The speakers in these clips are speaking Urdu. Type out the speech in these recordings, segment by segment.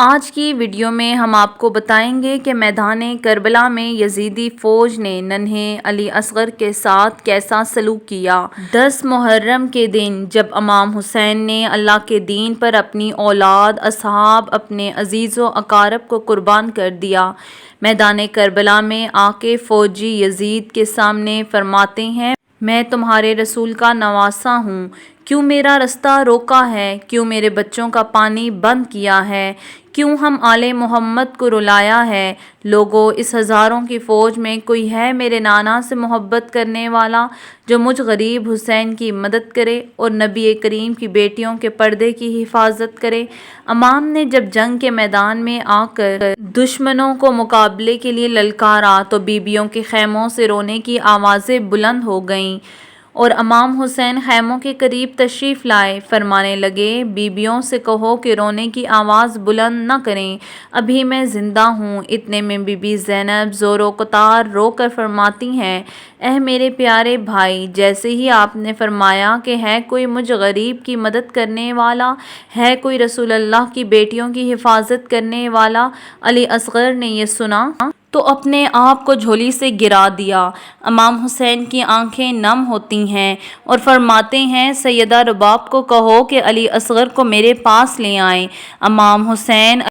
آج کی ویڈیو میں ہم آپ کو بتائیں گے کہ میدان کربلا میں یزیدی فوج نے ننھے علی اصغر کے ساتھ کیسا سلوک کیا۔ 10 محرم کے دن جب امام حسین نے اللہ کے دین پر اپنی اولاد، اصحاب، اپنے عزیز و اقارب کو قربان کر دیا، میدان کربلا میں آ کے فوجی یزید کے سامنے فرماتے ہیں، میں تمہارے رسول کا نواسہ ہوں، کیوں میرا رستہ روکا ہے، کیوں میرے بچوں کا پانی بند کیا ہے، کیوں ہم آل محمد کو رلایا ہے؟ لوگو، اس ہزاروں کی فوج میں کوئی ہے میرے نانا سے محبت کرنے والا جو مجھ غریب حسین کی مدد کرے اور نبی کریم کی بیٹیوں کے پردے کی حفاظت کرے؟ امام نے جب جنگ کے میدان میں آ کر دشمنوں کو مقابلے کے لیے للکارا تو بیبیوں کے خیموں سے رونے کی آوازیں بلند ہو گئیں اور امام حسین خیموں کے قریب تشریف لائے، فرمانے لگے، بیبیوں سے کہو کہ رونے کی آواز بلند نہ کریں، ابھی میں زندہ ہوں۔ اتنے میں بی بی زینب زور و قطار رو کر فرماتی ہیں، اے میرے پیارے بھائی، جیسے ہی آپ نے فرمایا کہ ہے کوئی مجھ غریب کی مدد کرنے والا، ہے کوئی رسول اللہ کی بیٹیوں کی حفاظت کرنے والا، علی اصغر نے یہ سنا تو اپنے آپ کو جھولی سے گرا دیا۔ امام حسین کی آنکھیں نم ہوتی ہیں اور فرماتے ہیں، سیدہ رباب کو کہو کہ علی اصغر کو میرے پاس لے آئیں۔ امام حسین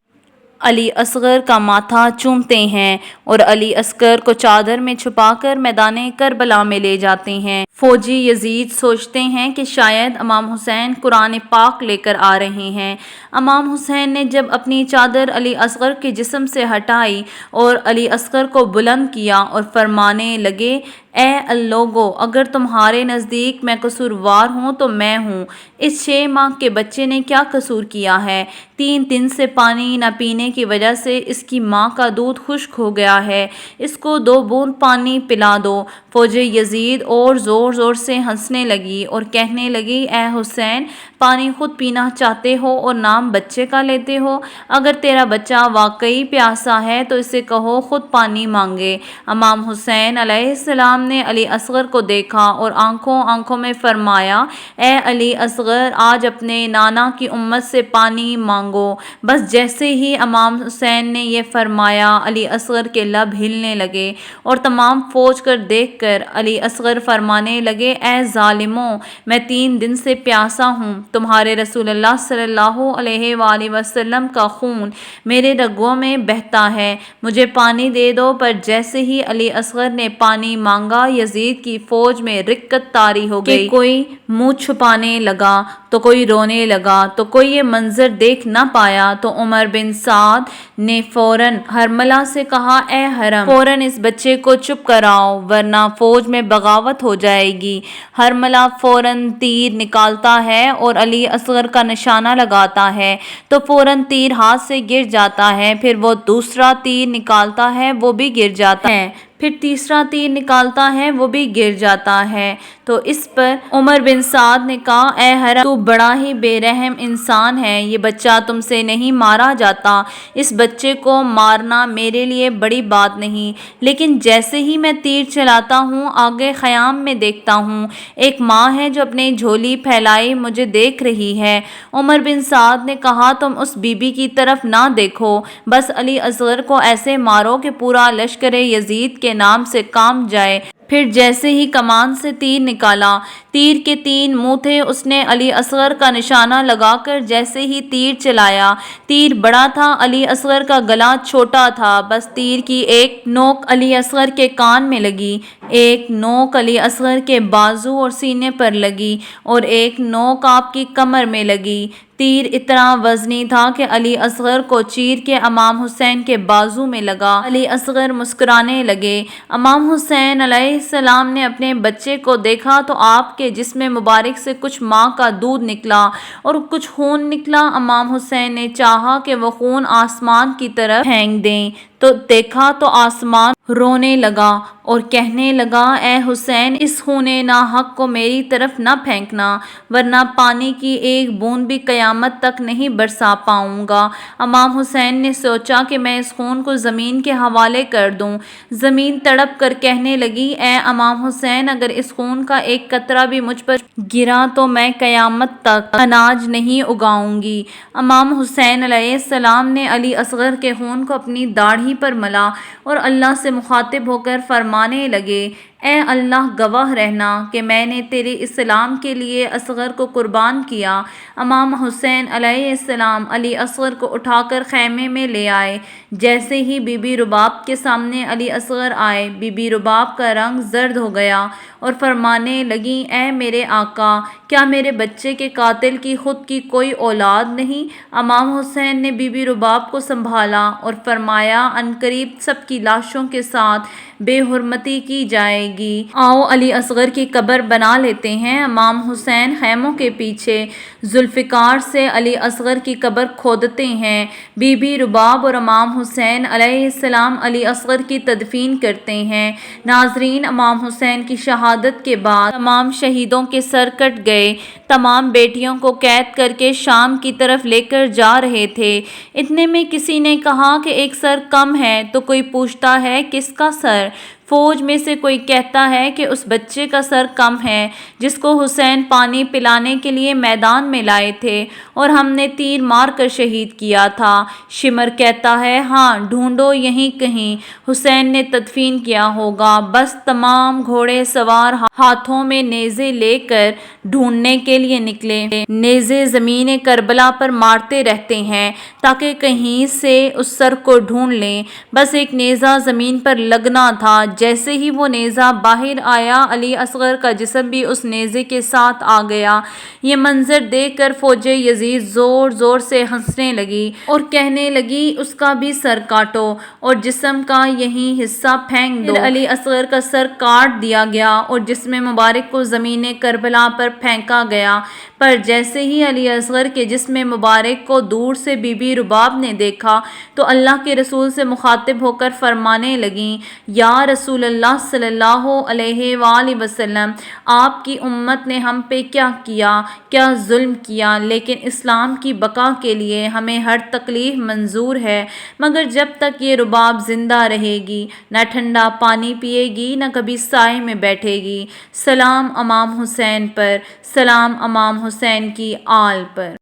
علی اصغر کا ماتھا چومتے ہیں اور علی اصغر کو چادر میں چھپا کر میدان کربلا میں لے جاتے ہیں۔ فوجی یزید سوچتے ہیں کہ شاید امام حسین قرآن پاک لے کر آ رہے ہیں۔ امام حسین نے جب اپنی چادر علی اصغر کے جسم سے ہٹائی اور علی اصغر کو بلند کیا اور فرمانے لگے، اے لوگو، اگر تمہارے نزدیک میں قصوروار ہوں تو میں ہوں۔ اس 6 ماہ کے بچے نے کیا قصور کیا ہے؟ 3 دن سے پانی نہ پینے کی وجہ سے اس کی ماں کا دودھ خشک ہو گیا ہے، اس کو 2 بوند پانی پلا دو۔ فوج یزید اور زور زور سے ہنسنے لگی اور کہنے لگی، اے حسین، پانی خود پینا چاہتے ہو اور نام بچے کا لیتے ہو؟ اگر تیرا بچہ واقعی پیاسا ہے تو اسے کہو خود پانی مانگے۔ امام حسین علیہ السلام نے علی اصغر کو دیکھا اور آنکھوں آنکھوں میں فرمایا، اے علی اصغر، آج اپنے نانا کی امت سے پانی مانگو۔ بس جیسے ہی امام حسین نے یہ فرمایا، علی اصغر کے لب ہلنے لگے اور تمام فوج کو دیکھ کر علی اصغر فرمانے لگے، اے ظالموں، میں 3 دن سے پیاسا ہوں، تمہارے رسول اللہ صلی اللہ علیہ وآلہ وسلم کا خون میرے رگوں میں بہتا ہے، مجھے پانی دے دو۔ پر جیسے ہی علی اصغر نے پانی مانگا، یزید کی فوج میں رکت طاری ہو گئی کہ کوئی منہ چھپانے لگا تو کوئی رونے لگا، تو کوئی یہ منظر دیکھ نہ پایا تو عمر بن سعد نے فوراً حرملہ سے کہا، اے حرم، فوراً اس بچے کو چپ کراؤ ورنہ فوج میں بغاوت ہو جائے گی۔ حرملہ فوراً تیر نکالتا ہے اور علی اصغر کا نشانہ لگاتا ہے تو فوراً تیر ہاتھ سے گر جاتا ہے، پھر وہ دوسرا تیر نکالتا ہے، وہ بھی گر جاتا ہے، پھر تیسرا تیر نکالتا ہے، وہ بھی گر جاتا ہے۔ تو اس پر عمر بن سعد نے کہا، اے حرم، تو بڑا ہی بے رحم انسان ہے، یہ بچہ تم سے نہیں مارا جاتا، اس بچے کو مارنا میرے لیے بڑی بات نہیں، لیکن جیسے ہی میں تیر چلاتا ہوں، آگے خیام میں دیکھتا ہوں ایک ماں ہے جو اپنی جھولی پھیلائے مجھے دیکھ رہی ہے۔ عمر بن سعد نے کہا، تم اس بی بی کی طرف نہ دیکھو، بس علی اصغر کو ایسے مارو کہ پورا لشکر یزید کے نام سے کام جائے۔ پھر جیسے ہی کمان سے تیر نکالا، تیر کے 3 منہ تھے، اس نے علی اصغر کا نشانہ لگا کر جیسے ہی تیر چلایا، تیر بڑا تھا، علی اصغر کا گلا چھوٹا تھا، بس تیر کی ایک نوک علی اصغر کے کان میں لگی، ایک نوک علی اصغر کے بازو اور سینے پر لگی اور ایک نوک آپ کی کمر میں لگی۔ تیر اتنا وزنی تھا کہ علی اصغر کو چیر کے امام حسین کے بازو میں لگا۔ علی اصغر مسکرانے لگے۔ امام حسین علیہ السلام نے اپنے بچے کو دیکھا تو آپ کے جسم مبارک سے کچھ ماں کا دودھ نکلا اور کچھ خون نکلا۔ امام حسین نے چاہا کہ وہ خون آسمان کی طرف پھینک دیں تو دیکھا تو آسمان رونے لگا اور کہنے لگا اے حسین اس خون ناحق کو میری طرف نہ پھینکنا ورنہ پانی کی ایک بوند بھی قیامت تک نہیں برسا پاؤں گا۔ امام حسین نے سوچا کہ میں اس خون کو زمین کے حوالے کر دوں۔ زمین تڑپ کر کہنے لگی اے امام حسین اگر اس خون کا ایک قطرہ بھی مجھ پر گرا تو میں قیامت تک اناج نہیں اگاؤں گی۔ امام حسین علیہ السلام نے علی اصغر کے خون کو اپنی داڑھی پر ملا اور اللہ سے مخاطب ہو کر فرمانے لگے اے اللہ گواہ رہنا کہ میں نے تیرے اسلام کے لیے اصغر کو قربان کیا۔ امام حسین علیہ السلام علی اصغر کو اٹھا کر خیمے میں لے آئے۔ جیسے ہی بی بی رباب کے سامنے علی اصغر آئے، بی بی رباب کا رنگ زرد ہو گیا اور فرمانے لگیں اے میرے آقا کیا میرے بچے کے قاتل کی خود کی کوئی اولاد نہیں؟ امام حسین نے بی بی رباب کو سنبھالا اور فرمایا عنقریب سب کی لاشوں کے ساتھ بے حرمتی کی جائے گی، آؤ علی اصغر کی قبر بنا لیتے ہیں۔ امام حسین خیموں کے پیچھے ذوالفقار سے علی اصغر کی قبر کھودتے ہیں۔ بی بی رباب اور امام حسین علیہ السلام علی اصغر کی تدفین کرتے ہیں۔ ناظرین امام حسین کی شہادت کے بعد تمام شہیدوں کے سر کٹ گئے۔ تمام بیٹیوں کو قید کر کے شام کی طرف لے کر جا رہے تھے۔ اتنے میں کسی نے کہا کہ ایک سر کم ہے تو کوئی پوچھتا ہے کس کا سر؟ فوج میں سے کوئی کہتا ہے کہ اس بچے کا سر کم ہے جس کو حسین پانی پلانے کے لیے میدان میں لائے تھے اور ہم نے تیر مار کر شہید کیا تھا۔ شمر کہتا ہے ہاں ڈھونڈو یہیں کہیں حسین نے تدفین کیا ہوگا۔ بس تمام گھوڑے سوار ہاتھوں میں نیزے لے کر ڈھونڈنے کے لیے نکلے۔ نیزے زمین کربلا پر مارتے رہتے ہیں تاکہ کہیں سے اس سر کو ڈھونڈ لیں۔ بس ایک نیزہ زمین پر لگنا تھا، جیسے ہی وہ نیزہ باہر آیا علی اصغر کا جسم بھی اس نیزے کے ساتھ آ گیا۔ یہ منظر دیکھ کر فوج یزید زور زور سے ہنسنے لگی اور کہنے لگی اس کا بھی سر کاٹو اور جسم کا یہی حصہ پھینک دو۔ علی اصغر کا سر کاٹ دیا گیا اور جسم مبارک کو زمین کربلا پر پھینکا گیا، پر جیسے ہی علی اصغر کے جسم مبارک کو دور سے بی بی رباب نے دیکھا تو اللہ کے رسول سے مخاطب ہو کر فرمانے لگیں یا رسول اللہ صلی اللہ علیہ وآلہ وسلم آپ کی امت نے ہم پہ کیا ظلم کیا، لیکن اسلام کی بقا کے لیے ہمیں ہر تکلیف منظور ہے، مگر جب تک یہ رباب زندہ رہے گی نہ ٹھنڈا پانی پیے گی نہ کبھی سائے میں بیٹھے گی۔ سلام امام حسین پر، سلام امام حسین کی آل پر۔